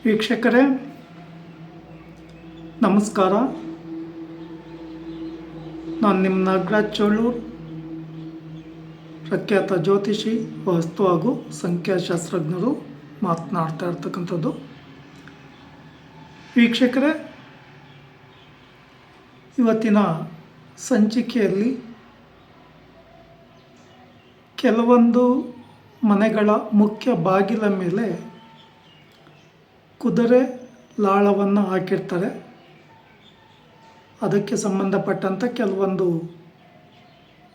ವೀಕ್ಷಕರೇ ನಮಸ್ಕಾರ. ನಾನು ನಿಮ್ಮ ನಾಗರಾಜ್ ಚೋಳೂರ್, ಪ್ರಖ್ಯಾತ ಜ್ಯೋತಿಷಿ, ವಾಸ್ತು ಹಾಗೂ ಸಂಖ್ಯಾಶಾಸ್ತ್ರಜ್ಞರು ಮಾತನಾಡ್ತಾ ಇರ್ತಕ್ಕಂಥದ್ದು. ವೀಕ್ಷಕರೇ, ಇವತ್ತಿನ ಸಂಚಿಕೆಯಲ್ಲಿ ಕೆಲವೊಂದು ಮನೆಗಳ ಮುಖ್ಯ ಬಾಗಿಲ ಮೇಲೆ ಕುದುರೆ ಲಾಳವನ್ನು ಹಾಕಿರ್ತಾರೆ. ಅದಕ್ಕೆ ಸಂಬಂಧಪಟ್ಟಂಥ ಕೆಲವೊಂದು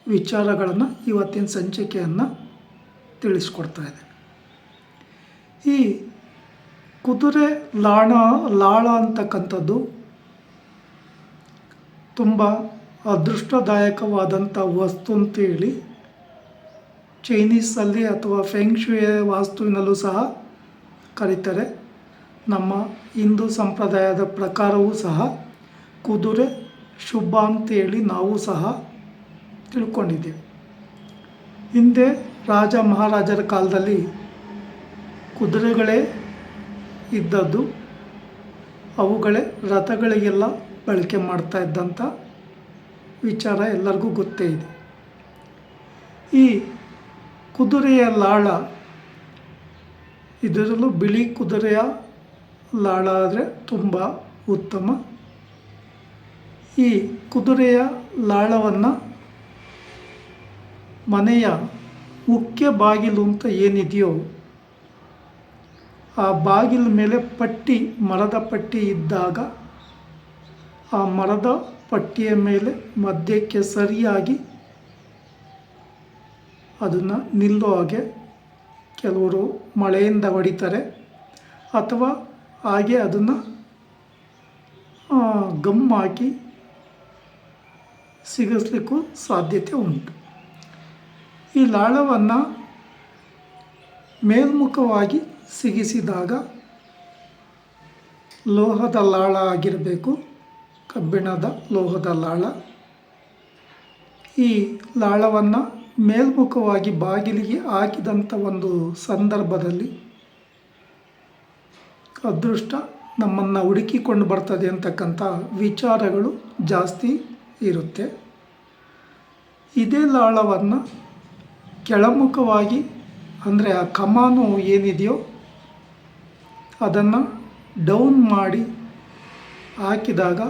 ವಿಚಾರಗಳನ್ನು ಇವತ್ತಿನ ಸಂಚಿಕೆಯನ್ನು ತಿಳಿಸ್ಕೊಡ್ತಾ ಇದೆ. ಈ ಕುದುರೆ ಲಾಳ ಅಂತಕ್ಕಂಥದ್ದು ತುಂಬ ಅದೃಷ್ಟದಾಯಕವಾದಂಥ ವಸ್ತು ಅಂತೇಳಿ ಚೈನೀಸಲ್ಲಿ ಅಥವಾ ಫೆಂಗ್ಶುಯೆ ವಾಸ್ತುವಿನಲ್ಲೂ ಸಹ ಕರೀತಾರೆ. ನಮ್ಮ ಹಿಂದೂ ಸಂಪ್ರದಾಯದ ಪ್ರಕಾರವೂ ಸಹ ಕುದುರೆ ಶುಭ ಅಂತೇಳಿ ನಾವು ಸಹ ತಿಳ್ಕೊಂಡಿದ್ದೇವೆ. ಹಿಂದೆ ರಾಜ ಮಹಾರಾಜರ ಕಾಲದಲ್ಲಿ ಕುದುರೆಗಳೇ ಇದ್ದದ್ದು. ಅವುಗಳೇ ರಥಗಳಿಗೆಲ್ಲ ಬಳಕೆ ಮಾಡ್ತಾ ಇದ್ದಂಥ ವಿಚಾರ ಎಲ್ಲರಿಗೂ ಗೊತ್ತೇ ಇದೆ. ಈ ಕುದುರೆಯ ಲಾಳ, ಇದರಲ್ಲೂ ಬಿಳಿ ಕುದುರೆಯ ಲಾಳ ಆದರೆ ತುಂಬ ಉತ್ತಮ. ಈ ಕುದುರೆಯ ಲಾಳವನ್ನು ಮನೆಯ ಮುಖ್ಯ ಬಾಗಿಲು ಅಂತ ಏನಿದೆಯೋ ಆ ಬಾಗಿಲ ಮೇಲೆ ಪಟ್ಟಿ, ಮರದ ಪಟ್ಟಿ ಇದ್ದಾಗ ಆ ಮರದ ಪಟ್ಟಿಯ ಮೇಲೆ ಮಧ್ಯಕ್ಕೆ ಸರಿಯಾಗಿ ಅದನ್ನು ನಿಲ್ಲೋ ಹಾಗೆ ಕೆಲವರು ಮಳೆಯಿಂದ ಹೊಡಿತಾರೆ, ಅಥವಾ ಹಾಗೆ ಅದನ್ನು ಗಮ್ ಹಾಕಿ ಸಿಗಿಸ್ಲಿಕ್ಕೂ ಸಾಧ್ಯತೆ ಉಂಟು. ಈ ಲಾಳವನ್ನು ಮೇಲ್ಮುಖವಾಗಿ ಸಿಗಿಸಿದಾಗ ಲೋಹದ ಲಾಳ ಆಗಿರಬೇಕು, ಕಬ್ಬಿಣದ ಲೋಹದ ಲಾಳ. ಈ ಲಾಳವನ್ನು ಮೇಲ್ಮುಖವಾಗಿ ಬಾಗಿಲಿಗೆ ಹಾಕಿದಂಥ ಒಂದು ಸಂದರ್ಭದಲ್ಲಿ ಅದೃಷ್ಟ ನಮ್ಮನ್ನು ಹುಡುಕಿಕೊಂಡು ಬರ್ತದೆ ಅಂತಕ್ಕಂಥ ವಿಚಾರಗಳು ಜಾಸ್ತಿ ಇರುತ್ತೆ. ಇದೇ ಲಾಳವನ್ನು ಕೆಳಮುಖವಾಗಿ, ಅಂದರೆ ಆ ಕಮಾನು ಏನಿದೆಯೋ ಅದನ್ನು ಡೌನ್ ಮಾಡಿ ಹಾಕಿದಾಗ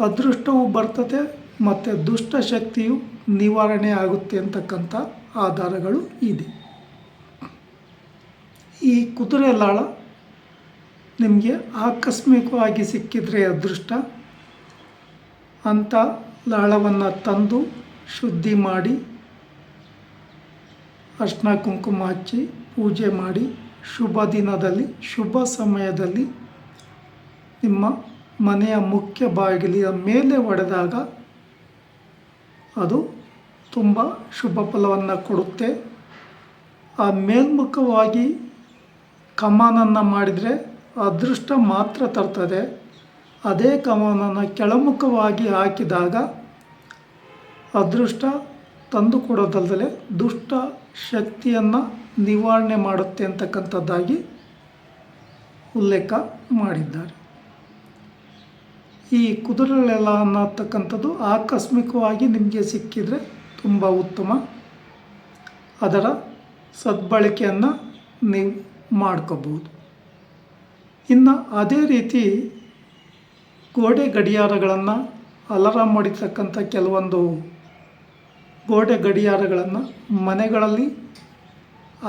ಅದೃಷ್ಟವೂ ಬರ್ತದೆ ಮತ್ತು ದುಷ್ಟಶಕ್ತಿಯು ನಿವಾರಣೆ ಆಗುತ್ತೆ ಅಂತಕ್ಕಂಥ ಆಧಾರಗಳು ಇದೆ. ಈ ಕುದುರೆ ಲಾಳ ನಿಮಗೆ ಆಕಸ್ಮಿಕವಾಗಿ ಸಿಕ್ಕಿದರೆ ಅದೃಷ್ಟ. ಅಂಥ ಲಾಳವನ್ನು ತಂದು ಶುದ್ಧಿ ಮಾಡಿ, ಅರ್ಶಿನ ಕುಂಕುಮ ಹಚ್ಚಿ ಪೂಜೆ ಮಾಡಿ, ಶುಭ ದಿನದಲ್ಲಿ ಶುಭ ಸಮಯದಲ್ಲಿ ನಿಮ್ಮ ಮನೆಯ ಮುಖ್ಯ ಬಾಗಿಲಿನ ಮೇಲೆ ಹೊಡೆದಾಗ ಅದು ತುಂಬ ಶುಭ ಫಲವನ್ನು ಕೊಡುತ್ತೆ. ಆ ಮೇಲ್ಮುಖವಾಗಿ ಕಮಾನನ್ನು ಮಾಡಿದರೆ ಅದೃಷ್ಟ ಮಾತ್ರ ತರ್ತದೆ. ಅದೇ ಕಮಾನನ್ನು ಕೆಳಮುಖವಾಗಿ ಹಾಕಿದಾಗ ಅದೃಷ್ಟ ತಂದು ಕೊಡೋದಲ್ಲದೆ ದುಷ್ಟ ಶಕ್ತಿಯನ್ನು ನಿವಾರಣೆ ಮಾಡುತ್ತೆ ಅಂತಕ್ಕಂಥದ್ದಾಗಿ ಉಲ್ಲೇಖ ಮಾಡಿದ್ದಾರೆ. ಈ ಕುದುರೆಲೆಲ್ಲ ಅನ್ನತಕ್ಕಂಥದ್ದು ಆಕಸ್ಮಿಕವಾಗಿ ನಿಮಗೆ ಸಿಕ್ಕಿದರೆ ತುಂಬ ಉತ್ತಮ. ಅದರ ಸದ್ಬಳಕೆಯನ್ನು ನೀವು ಮಾಡ್ಕೋಬೋದು. ಇನ್ನು ಅದೇ ರೀತಿ ಗೋಡೆ ಗಡಿಯಾರಗಳನ್ನು, ಅಲಾರಾಮ್ ಹೊಡಿತಕ್ಕಂಥ ಕೆಲವೊಂದು ಗೋಡೆ ಗಡಿಯಾರಗಳನ್ನು ಮನೆಗಳಲ್ಲಿ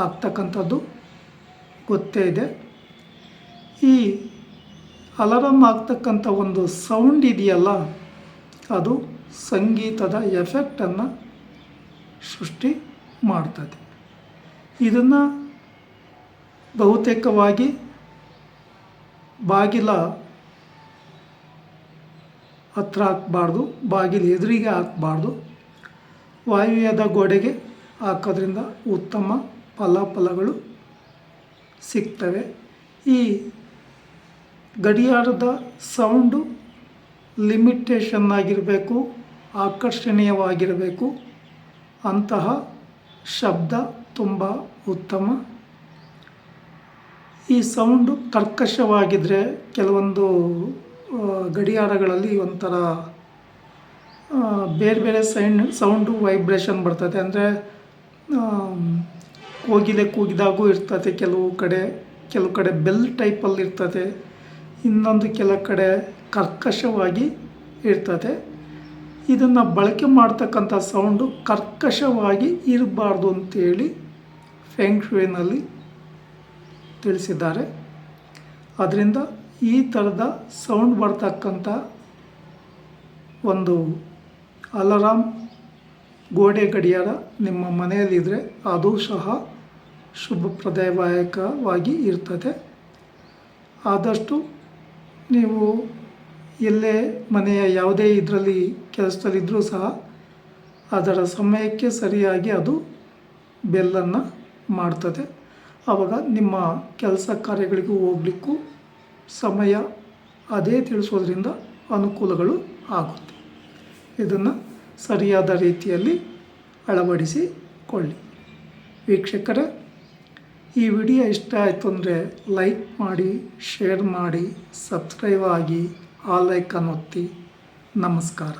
ಆಗ್ತಕ್ಕಂಥದ್ದು ಗೊತ್ತೇ ಇದೆ. ಈ ಅಲಾರಾಮ್ ಆಗ್ತಕ್ಕಂಥ ಒಂದು ಸೌಂಡ್ ಇದೆಯಲ್ಲ, ಅದು ಸಂಗೀತದ ಎಫೆಕ್ಟನ್ನು ಸೃಷ್ಟಿ ಮಾಡ್ತದೆ. ಇದನ್ನು ಬಹುತೇಕವಾಗಿ ಬಾಗಿಲ ಹತ್ರ ಹಾಕಬಾರ್ದು, ಬಾಗಿಲು ಎದುರಿಗೆ ಹಾಕಬಾರ್ದು. ವಾಯುವ್ಯದ ಗೋಡೆಗೆ ಹಾಕೋದ್ರಿಂದ ಉತ್ತಮ ಫಲಾಫಲಗಳು ಸಿಗ್ತವೆ. ಈ ಗಡಿಯಾರದ ಸೌಂಡು ಲಿಮಿಟೇಷನ್ ಆಗಿರಬೇಕು, ಆಕರ್ಷಣೀಯವಾಗಿರಬೇಕು. ಅಂತಹ ಶಬ್ದ ತುಂಬ ಉತ್ತಮ. ಈ ಸೌಂಡು ಕರ್ಕಶವಾಗಿದ್ದರೆ ಕೆಲವೊಂದು ಗಡಿಯಾರಗಳಲ್ಲಿ ಒಂಥರ ಬೇರೆ ಬೇರೆ ಸೌಂಡು ವೈಬ್ರೇಷನ್ ಬರ್ತದೆ. ಅಂದರೆ ಕೋಗಿಲೆ ಕೂಗಿದಾಗೂ ಇರ್ತದೆ, ಕೆಲವು ಕಡೆ ಬೆಲ್ ಟೈಪಲ್ಲಿ ಇರ್ತದೆ, ಇನ್ನೊಂದು ಕೆಲವು ಕಡೆ ಕರ್ಕಶವಾಗಿ ಇರ್ತದೆ. ಇದನ್ನು ಬಳಕೆ ಮಾಡ್ತಕ್ಕಂಥ ಸೌಂಡು ಕರ್ಕಶವಾಗಿ ಇರಬಾರ್ದು ಅಂತೇಳಿ ಫೆಂಗ್ ಶೂಯಿನಲ್ಲಿ ತಿಳಿಸಿದ್ದಾರೆ. ಅದರಿಂದ ಈ ಥರದ ಸೌಂಡ್ ಬರ್ತಕ್ಕಂಥ ಒಂದು ಅಲಾರಾಮ್ ಗೋಡೆ ಗಡಿಯಾರ ನಿಮ್ಮ ಮನೆಯಲ್ಲಿದ್ದರೆ ಅದು ಸಹ ಶುಭಪ್ರದಾಯಕವಾಗಿ ಇರ್ತದೆ. ಆದಷ್ಟು ನೀವು ಎಲ್ಲೇ ಮನೆಯ ಯಾವುದೇ ಇದರಲ್ಲಿ ಕೆಲಸದಲ್ಲಿದ್ದರೂ ಸಹ ಅದರ ಸಮಯಕ್ಕೆ ಸರಿಯಾಗಿ ಅದು ಬೆಲ್ಲನ್ನು ಮಾಡ್ತದೆ. ಆವಾಗ ನಿಮ್ಮ ಕೆಲಸ ಕಾರ್ಯಗಳಿಗೂ ಹೋಗಲಿಕ್ಕೂ ಸಮಯ ಅದೇ ತಿಳಿಸೋದ್ರಿಂದ ಅನುಕೂಲಗಳು ಆಗುತ್ತೆ. ಇದನ್ನು ಸರಿಯಾದ ರೀತಿಯಲ್ಲಿ ಅಳವಡಿಸಿಕೊಳ್ಳಿ. ವೀಕ್ಷಕರೇ, ಈ ವಿಡಿಯೋ ಇಷ್ಟ ಆಯಿತು ಅಂದರೆ ಲೈಕ್ ಮಾಡಿ, ಶೇರ್ ಮಾಡಿ, ಸಬ್ಸ್ಕ್ರೈಬ್ ಆಗಿ, ಆಲ್ ಐಕಾನ್ ಒತ್ತಿ. ನಮಸ್ಕಾರ.